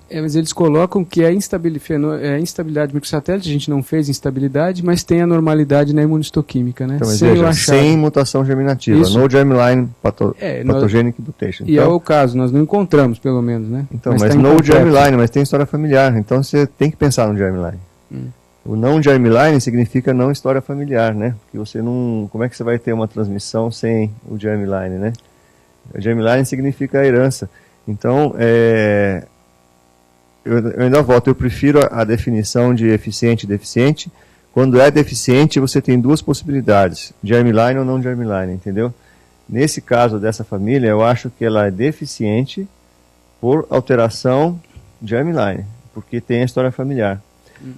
mas eles colocam que instabilidade microsatélite, a gente não fez instabilidade, mas tem a normalidade na imunistoquímica, né? Então, sem mutação germinativa, no germline pathogenic mutation. E é o caso, nós não encontramos, pelo menos, né? Então, mas no germline, mas tem história familiar, então você tem que pensar no germline. O não germline significa não história familiar, né? Porque você não... Como é que você vai ter uma transmissão sem o germline, né? O germline significa a herança. Então, eu ainda volto, eu prefiro a definição de eficiente e deficiente. Quando é deficiente, você tem 2 possibilidades, germline ou não germline, entendeu? Nesse caso dessa família, eu acho que ela é deficiente por alteração germline, porque tem a história familiar.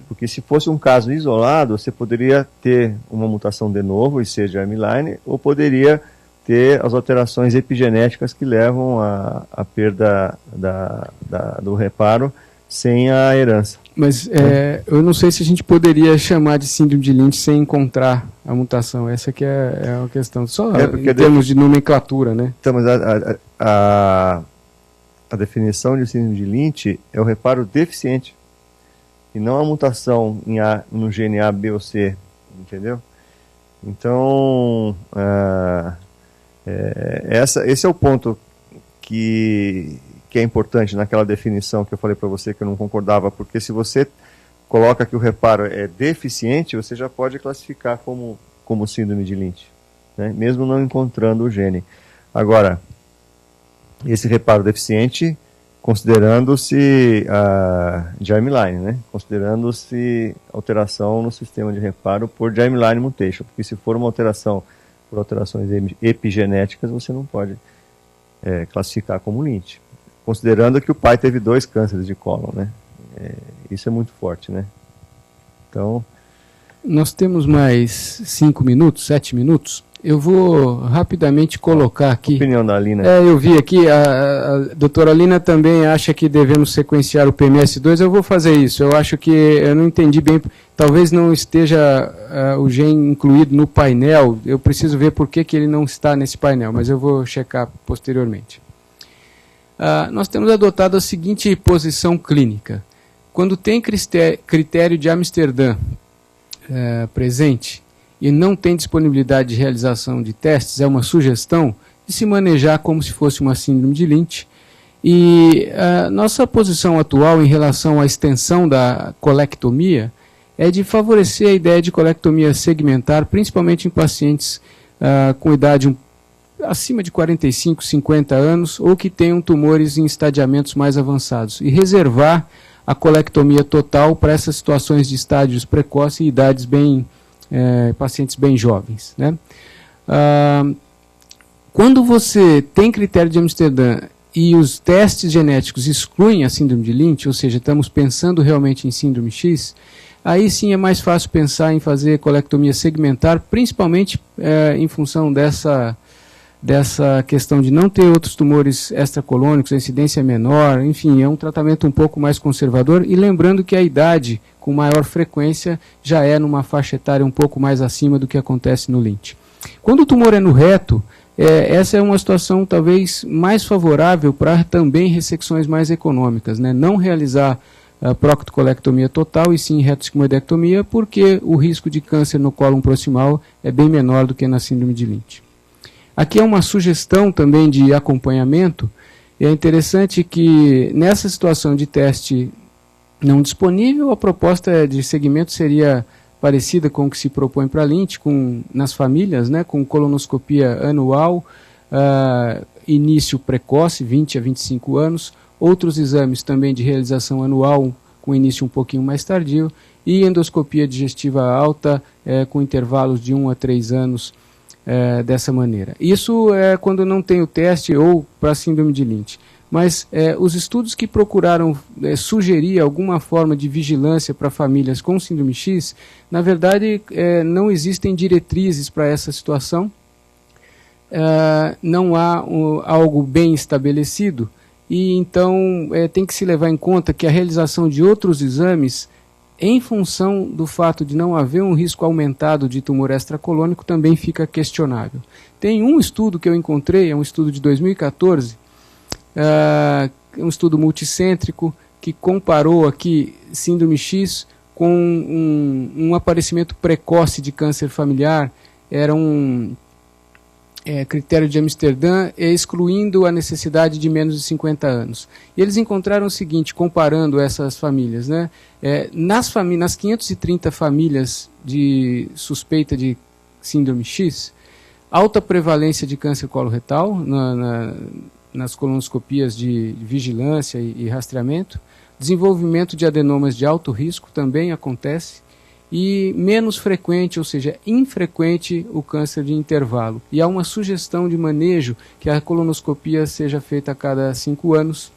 Porque se fosse um caso isolado, você poderia ter uma mutação de novo e ser germline, ou poderia ter as alterações epigenéticas que levam à perda do reparo sem a herança. Mas eu não sei se a gente poderia chamar de síndrome de Lynch sem encontrar a mutação. Essa que é a questão. Só em termos de nomenclatura, né? Então, mas a definição de síndrome de Lynch é o reparo deficiente, e não a mutação no gene A, B ou C, entendeu? Então, esse é o ponto que é importante naquela definição que eu falei para você que eu não concordava, porque se você coloca que o reparo é deficiente, você já pode classificar como síndrome de Lynch, né? Mesmo não encontrando o gene. Agora, esse reparo deficiente, considerando-se germline, né? Considerando-se alteração no sistema de reparo por germline mutation, porque se for uma alteração por alterações epigenéticas, você não pode classificar como Lynch. Considerando que o pai teve 2 cânceres de cólon, né? Isso é muito forte, né? Então... Nós temos mais 5 minutos, 7 minutos. Eu vou rapidamente colocar aqui... Opinião da Alina. Eu vi aqui, a doutora Alina também acha que devemos sequenciar o PMS2. Eu vou fazer isso. Eu acho que eu não entendi bem. Talvez não esteja o gene incluído no painel. Eu preciso ver por que ele não está nesse painel, mas eu vou checar posteriormente. Nós temos adotado a seguinte posição clínica. Quando tem critério de Amsterdã presente e não tem disponibilidade de realização de testes, é uma sugestão de se manejar como se fosse uma síndrome de Lynch. E nossa posição atual em relação à extensão da colectomia é de favorecer a ideia de colectomia segmentar, principalmente em pacientes com idade acima de 45, 50 anos, ou que tenham tumores em estadiamentos mais avançados, e reservar a colectomia total para essas situações de estádios precoces e idades pacientes bem jovens, né? Quando você tem critério de Amsterdã e os testes genéticos excluem a síndrome de Lynch, ou seja, estamos pensando realmente em síndrome X, aí sim é mais fácil pensar em fazer colectomia segmentar, principalmente em função dessa questão de não ter outros tumores extracolônicos, a incidência é menor, enfim, é um tratamento um pouco mais conservador, e lembrando que a idade com maior frequência já é numa faixa etária um pouco mais acima do que acontece no Lynch. Quando o tumor é no reto, essa é uma situação talvez mais favorável para também ressecções mais econômicas, né? Não realizar a proctocolectomia total e sim retosquimoidectomia, porque o risco de câncer no cólon proximal é bem menor do que na síndrome de Lynch. Aqui é uma sugestão também de acompanhamento. É interessante que nessa situação de teste não disponível, a proposta de segmento seria parecida com o que se propõe para Lynch, nas famílias, né, com colonoscopia anual, início precoce, 20 a 25 anos, outros exames também de realização anual, com início um pouquinho mais tardio, e endoscopia digestiva alta, com intervalos de 1 a 3 anos, dessa maneira. Isso é quando não tem o teste ou para síndrome de Lynch. Mas os estudos que procuraram sugerir alguma forma de vigilância para famílias com síndrome X, na verdade não existem diretrizes para essa situação, não há algo bem estabelecido, e então tem que se levar em conta que a realização de outros exames, em função do fato de não haver um risco aumentado de tumor extracolônico, também fica questionável. Tem um estudo que eu encontrei, é um estudo de 2014, um estudo multicêntrico, que comparou aqui síndrome X com um aparecimento precoce de câncer familiar. Era um critério de Amsterdã, excluindo a necessidade de menos de 50 anos. E eles encontraram o seguinte, comparando essas famílias, né? Nas 530 famílias de suspeita de síndrome X, alta prevalência de câncer coloretal nas colonoscopias de vigilância e rastreamento, desenvolvimento de adenomas de alto risco também acontece, e menos frequente, ou seja, infrequente, o câncer de intervalo. E há uma sugestão de manejo que a colonoscopia seja feita a cada 5 anos,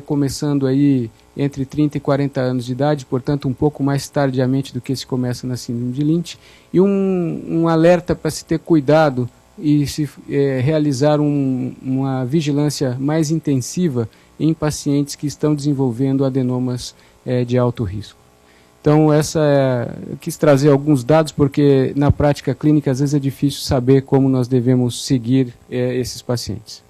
começando aí entre 30 e 40 anos de idade, portanto um pouco mais tardiamente do que se começa na síndrome de Lynch, e um alerta para se ter cuidado e se realizar uma vigilância mais intensiva em pacientes que estão desenvolvendo adenomas de alto risco. Então, eu quis trazer alguns dados, porque na prática clínica às vezes é difícil saber como nós devemos seguir esses pacientes.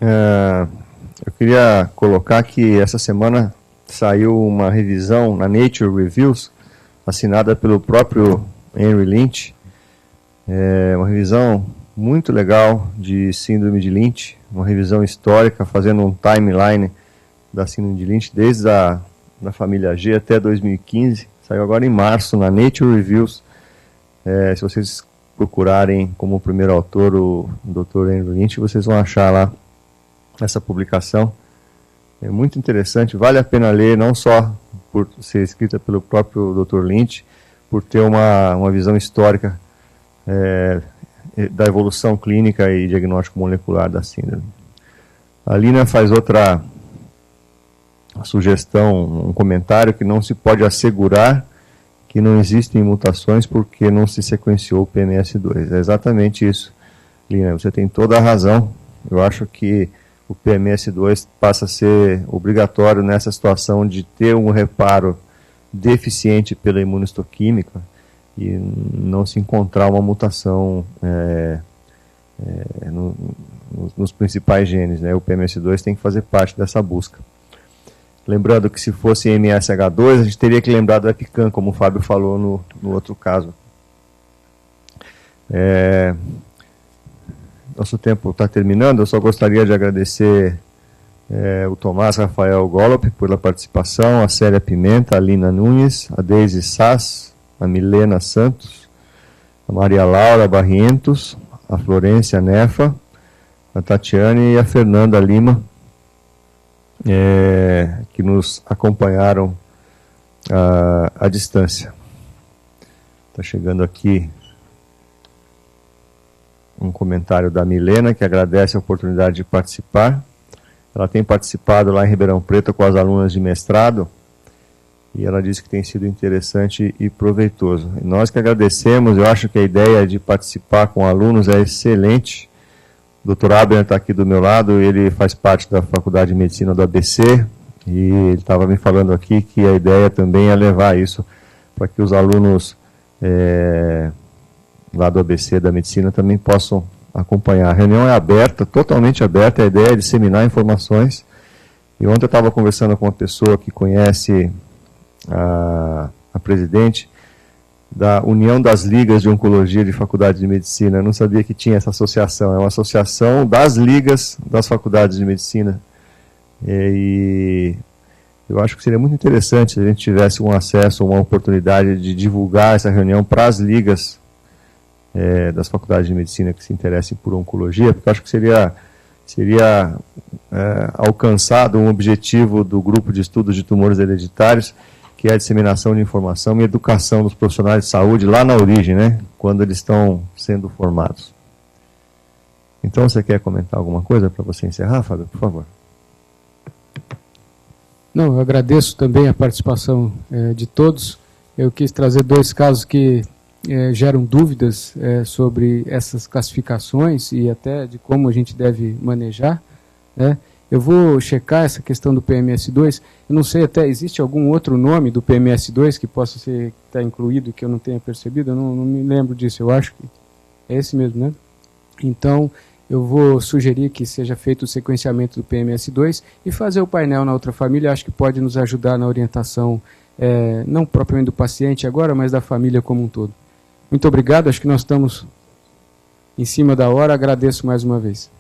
Eu queria colocar que essa semana saiu uma revisão na Nature Reviews, assinada pelo próprio Henry Lynch. Uma revisão muito legal de síndrome de Lynch, uma revisão histórica, fazendo um timeline da síndrome de Lynch, desde a da família G até 2015. Saiu agora em março na Nature Reviews. Se vocês procurarem como primeiro autor o Dr. Henry Lynch, vocês vão achar lá essa publicação. É muito interessante, vale a pena ler, não só por ser escrita pelo próprio Dr. Lynch, por ter uma visão histórica da evolução clínica e diagnóstico molecular da síndrome. A Lina faz outra sugestão, um comentário, que não se pode assegurar que não existem mutações porque não se sequenciou o PMS2. É exatamente isso, Lina, você tem toda a razão. Eu acho que o PMS2 passa a ser obrigatório nessa situação de ter um reparo deficiente pela imunistoquímica e não se encontrar uma mutação nos principais genes, né? O PMS2 tem que fazer parte dessa busca. Lembrando que se fosse MSH2, a gente teria que lembrar do EpiCam, como o Fábio falou no outro caso. Nosso tempo está terminando, eu só gostaria de agradecer o Tomás Rafael Golop pela participação, a Célia Pimenta, a Lina Nunes, a Deise Sass, a Milena Santos, a Maria Laura Barrientos, a Florência Nefa, a Tatiane e a Fernanda Lima, que nos acompanharam à distância. Está chegando aqui um comentário da Milena, que agradece a oportunidade de participar. Ela tem participado lá em Ribeirão Preto com as alunas de mestrado, e ela disse que tem sido interessante e proveitoso. E nós que agradecemos, eu acho que a ideia de participar com alunos é excelente. O Dr. Abner está aqui do meu lado, ele faz parte da Faculdade de Medicina do ABC, e ele estava me falando aqui que a ideia também é levar isso para que os alunos lá do ABC da Medicina também possam acompanhar. A reunião é aberta, totalmente aberta, a ideia é disseminar informações. E ontem eu estava conversando com uma pessoa que conhece a presidente da União das Ligas de Oncologia de Faculdade de Medicina. Eu não sabia que tinha essa associação. É uma associação das ligas das faculdades de medicina. E eu acho que seria muito interessante se a gente tivesse um acesso, uma oportunidade de divulgar essa reunião para as ligas das faculdades de medicina que se interessem por oncologia, porque eu acho que seria alcançado um objetivo do grupo de estudos de tumores hereditários, que é a disseminação de informação e educação dos profissionais de saúde lá na origem, né, quando eles estão sendo formados. Então, você quer comentar alguma coisa para você encerrar, Fábio, por favor? Não, eu agradeço também a participação de todos. Eu quis trazer dois casos que geram dúvidas sobre essas classificações e até de como a gente deve manejar, né? Eu vou checar essa questão do PMS2. Eu não sei até, existe algum outro nome do PMS2 que possa estar incluído que eu não tenha percebido? Eu não me lembro disso, eu acho que é esse mesmo, né? Então, eu vou sugerir que seja feito o sequenciamento do PMS2 e fazer o painel na outra família. Acho que pode nos ajudar na orientação, não propriamente do paciente agora, mas da família como um todo. Muito obrigado, acho que nós estamos em cima da hora, agradeço mais uma vez.